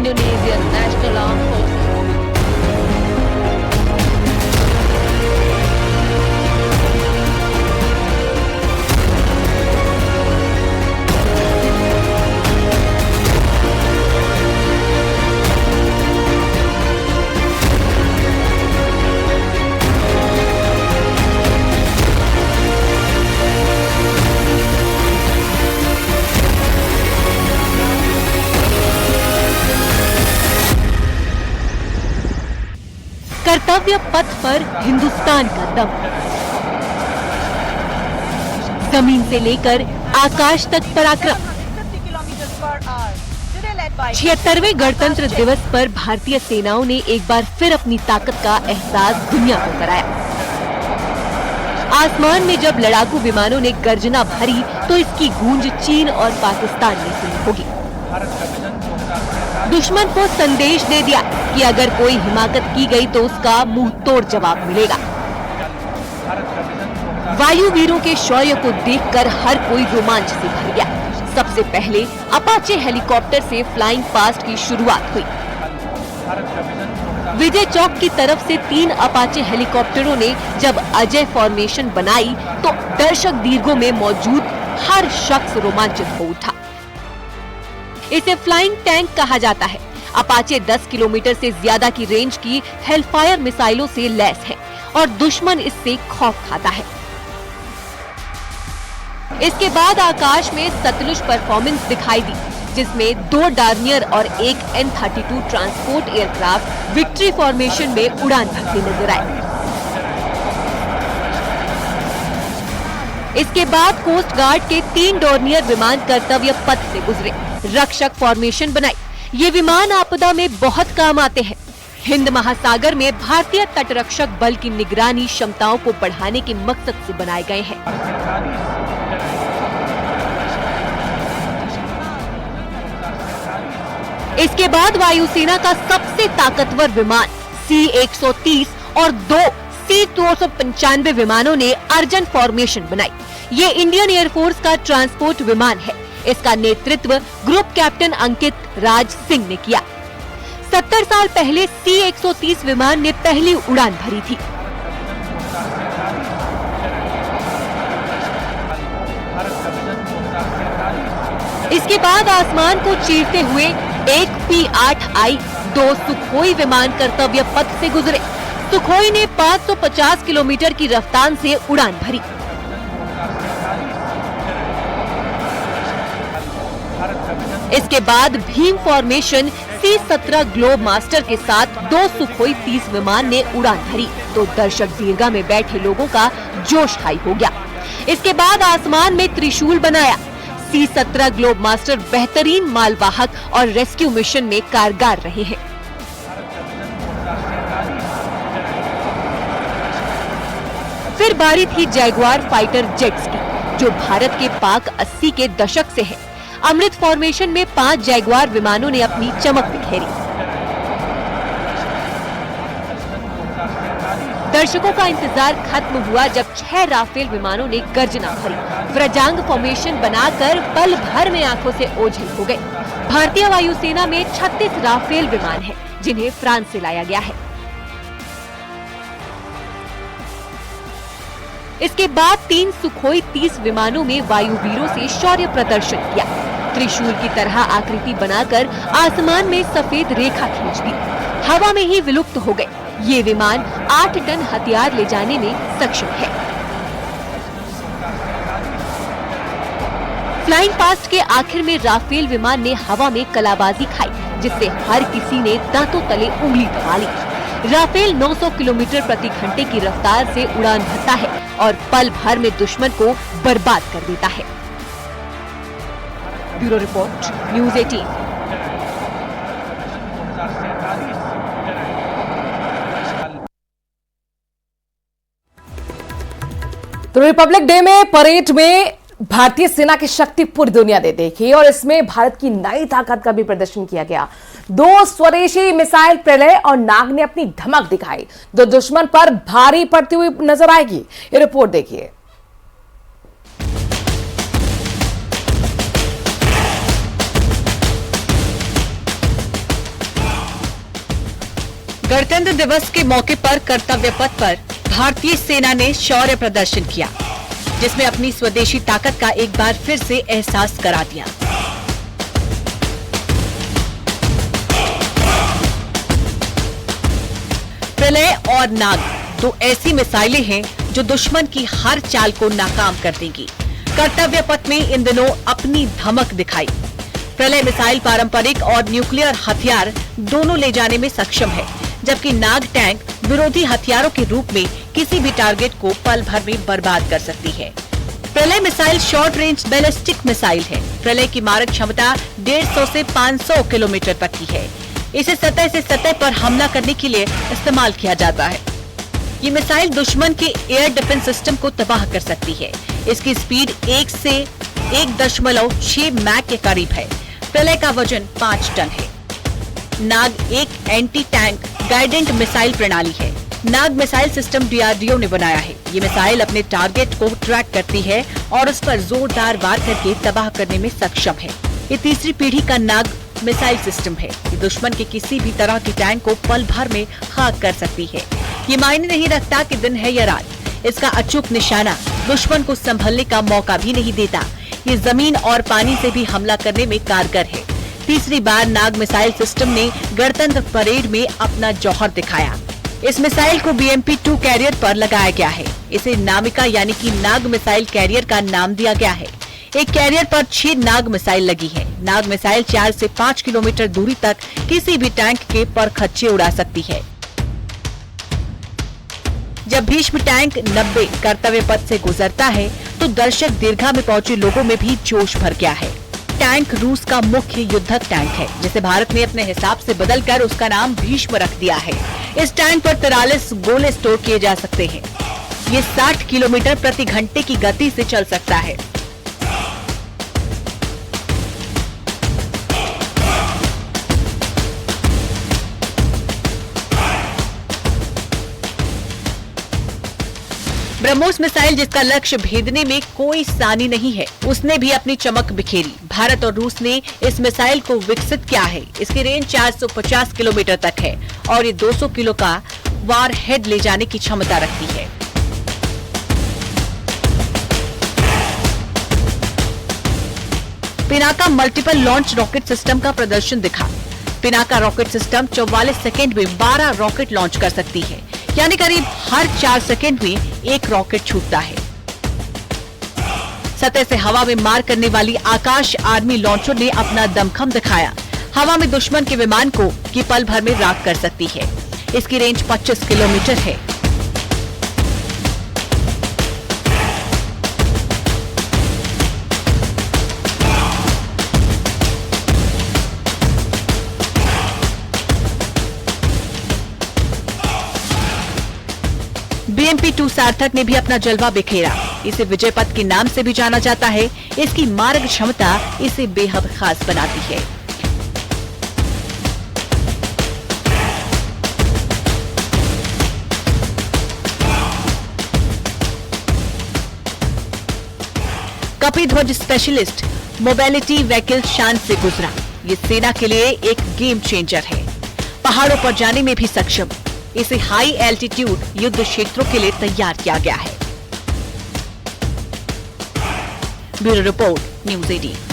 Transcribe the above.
Indonesian National Armed Forces. कर्तव्य पथ पर हिंदुस्तान का दम, जमीन से लेकर आकाश तक पराक्रम। 76वें गणतंत्र दिवस पर भारतीय सेनाओं ने एक बार फिर अपनी ताकत का एहसास दुनिया को कराया। आसमान में जब लड़ाकू विमानों ने गर्जना भरी तो इसकी गूंज चीन और पाकिस्तान में सुनी होगी। दुश्मन को संदेश दे दिया कि अगर कोई हिमाकत की गई तो उसका मुंह तोड़ जवाब मिलेगा। वायु वीरों के शौर्य को देखकर हर कोई रोमांच से भर गया। सबसे पहले अपाचे हेलीकॉप्टर से फ्लाइंग पास्ट की शुरुआत हुई। विजय चौक की तरफ से 3 अपाचे हेलीकॉप्टरों ने जब अजय फॉर्मेशन बनाई तो दर्शक दीर्घों में मौजूद हर शख्स रोमांचित हो उठा। इसे फ्लाइंग टैंक कहा जाता है। अपाचे 10 किलोमीटर से ज्यादा की रेंज की हेलफायर मिसाइलों से लैस है और दुश्मन इससे खौफ खाता है। इसके बाद आकाश में सतलुज परफॉर्मेंस दिखाई दी, जिसमें 2 डार्नियर और एक N-32 transport aircraft victory formation में उड़ान भरते नजर आए। इसके बाद कोस्ट गार्ड के 3 डॉर्नियर विमान कर्तव्य पथ से गुजरे, रक्षक फॉर्मेशन बनाई। ये विमान आपदा में बहुत काम आते हैं। हिंद महासागर में भारतीय तटरक्षक बल की निगरानी क्षमताओं को बढ़ाने के मकसद से बनाए गए हैं। इसके बाद वायुसेना का सबसे ताकतवर विमान C-130 और 2 C-295 विमानों ने अर्जन फॉर्मेशन बनाई। ये इंडियन एयरफोर्स का ट्रांसपोर्ट विमान है। इसका नेतृत्व ग्रुप कैप्टन अंकित राज सिंह ने किया। 70 साल पहले C-130 विमान ने पहली उड़ान भरी थी। इसके बाद आसमान को चीरते हुए एक P-8I 2 सुखोई विमान कर्तव्य पथ से गुजरे। सुखोई ने 550 किलोमीटर की रफ्तार से उड़ान भरी। इसके बाद Bhim formation C-17 globe master के साथ 2 सुखोई 30 विमान ने उड़ान भरी तो दर्शक दीर्घा में बैठे लोगों का जोश हाई हो गया। इसके बाद आसमान में त्रिशूल बनाया। C-17 ग्लोब मास्टर बेहतरीन मालवाहक और रेस्क्यू मिशन में कारगर रहे हैं। फिर बारी थी जैगुआर फाइटर जेट्स की, जो भारत के पाक 80 के दशक से है। अमृत फॉर्मेशन में 5 जैगुआर विमानों ने अपनी चमक बिखेरी। दर्शकों का इंतजार खत्म हुआ जब 6 राफेल विमानों ने गर्जना भरी। व्रजांग फॉर्मेशन बनाकर पल भर में आंखों से ओझल हो गए। भारतीय वायुसेना में 36 राफेल विमान हैं, जिन्हें फ्रांस से लाया गया है। इसके बाद 3 सुखोई 30 विमानों में वायुवीरों से शौर्य प्रदर्शन किया। त्रिशूल की तरह आकृति बनाकर आसमान में सफेद रेखा खींच दी। हवा में ही विलुप्त हो गए। ये विमान 8 टन हथियार ले जाने में सक्षम है। फ्लाइंग पास्ट के आखिर में राफेल विमान ने हवा में कलाबाजी खाई, जिससे हर किसी ने दांतों तले उंगली दबा ली। राफेल 900 किलोमीटर प्रति घंटे की रफ्तार से उड़ान भरता है और पल भर में दुश्मन को बर्बाद कर देता है। Bureau report, news 18। तो रिपब्लिक डे में परेड में भारतीय सेना की शक्ति पूरी दुनिया ने देखी और इसमें भारत की नई ताकत का भी प्रदर्शन किया गया। 2 स्वदेशी मिसाइल प्रलय और नाग ने अपनी धमक दिखाई, जो दुश्मन पर भारी पड़ती हुई नजर आएगी। ये रिपोर्ट देखिए। गणतंत्र दिवस के मौके पर कर्तव्य पथ पर भारतीय सेना ने शौर्य प्रदर्शन किया, जिसमें अपनी स्वदेशी ताकत का एक बार फिर से एहसास करा दिया। प्रलय और नाग दो ऐसी मिसाइलें हैं जो दुश्मन की हर चाल को नाकाम कर देंगी। कर्तव्य पथ में इन दिनों अपनी धमक दिखाई। प्रलय मिसाइल पारंपरिक और न्यूक्लियर हथियार दोनों ले जाने में सक्षम है, जबकि नाग टैंक विरोधी हथियारों के रूप में किसी भी टारगेट को पल भर में बर्बाद कर सकती है। प्रलय missile short range ballistic missile है। प्रलय की मारक क्षमता 150 से 500 किलोमीटर तक की है। इसे सतह से सतह पर हमला करने के लिए इस्तेमाल किया जाता है। ये मिसाइल दुश्मन के एयर डिफेंस सिस्टम को तबाह कर सकती है। इसकी स्पीड 1 से 1.6 मैक के करीब है। प्रलय का वजन 5 टन है। नाग एक एंटी टैंक गाइडेंट मिसाइल प्रणाली है। नाग मिसाइल सिस्टम DRDO ने बनाया है। ये मिसाइल अपने टारगेट को ट्रैक करती है और उस पर जोरदार वार करके तबाह करने में सक्षम है। ये तीसरी पीढ़ी का नाग मिसाइल सिस्टम है। ये दुश्मन के किसी भी तरह के टैंक को पल भर में खाक कर सकती है। ये मायने नहीं रखता कि दिन है या रात। इसका अचूक निशाना दुश्मन को संभलने का मौका भी नहीं देता। ये जमीन और पानी से भी हमला करने में कारगर है। तीसरी बार नाग मिसाइल सिस्टम ने गणतंत्र परेड में अपना जौहर दिखाया। इस मिसाइल को BMP-2 कैरियर पर लगाया गया है। इसे नामिका यानी कि नाग मिसाइल कैरियर का नाम दिया गया है। एक कैरियर पर 6 नाग मिसाइल लगी है। नाग मिसाइल 4 से 5 किलोमीटर दूरी तक किसी भी टैंक के परखच्चे उड़ा सकती है। जब भीष्म टैंक 90 कर्तव्य पथ से गुजरता है तो दर्शक दीर्घा में पहुंचे लोगों में भी जोश भर गया है। टैंक रूस का मुख्य युद्धक टैंक है, जिसे भारत ने अपने हिसाब से बदलकर उसका नाम भीष्म रख दिया है। इस टैंक पर 43 गोले स्टोर किए जा सकते हैं। ये 60 किलोमीटर प्रति घंटे की गति से चल सकता है। ब्रह्मोस मिसाइल, जिसका लक्ष्य भेदने में कोई सानी नहीं है, उसने भी अपनी चमक बिखेरी। भारत और रूस ने इस मिसाइल को विकसित किया है। इसकी रेंज 450 किलोमीटर तक है और ये 200 किलो का वार हेड ले जाने की क्षमता रखती है। Pinaka multiple launch rocket system का प्रदर्शन दिखा। पिनाका रॉकेट सिस्टम 44 सेकेंड में 12 रॉकेट लॉन्च कर सकती है, यानी करीब हर 4 सेकेंड में एक रॉकेट छूटता है। सतह से हवा में मार करने वाली आकाश आर्मी लॉन्चर ने अपना दमखम दिखाया। हवा में दुश्मन के विमान को की पल भर में राख कर सकती है। इसकी रेंज 25 किलोमीटर है। BMP-2 सार्थक ने भी अपना जलवा बिखेरा। इसे विजय पथ के नाम से भी जाना जाता है। इसकी मारक क्षमता इसे बेहद खास बनाती है। कपिध्वज स्पेशलिस्ट मोबिलिटी व्हीकल शान से गुजरा। ये सेना के लिए एक गेम चेंजर है। पहाड़ों पर जाने में भी सक्षम। इसे हाई एल्टीट्यूड युद्ध क्षेत्रों के लिए तैयार किया गया है। Bureau report, news 18।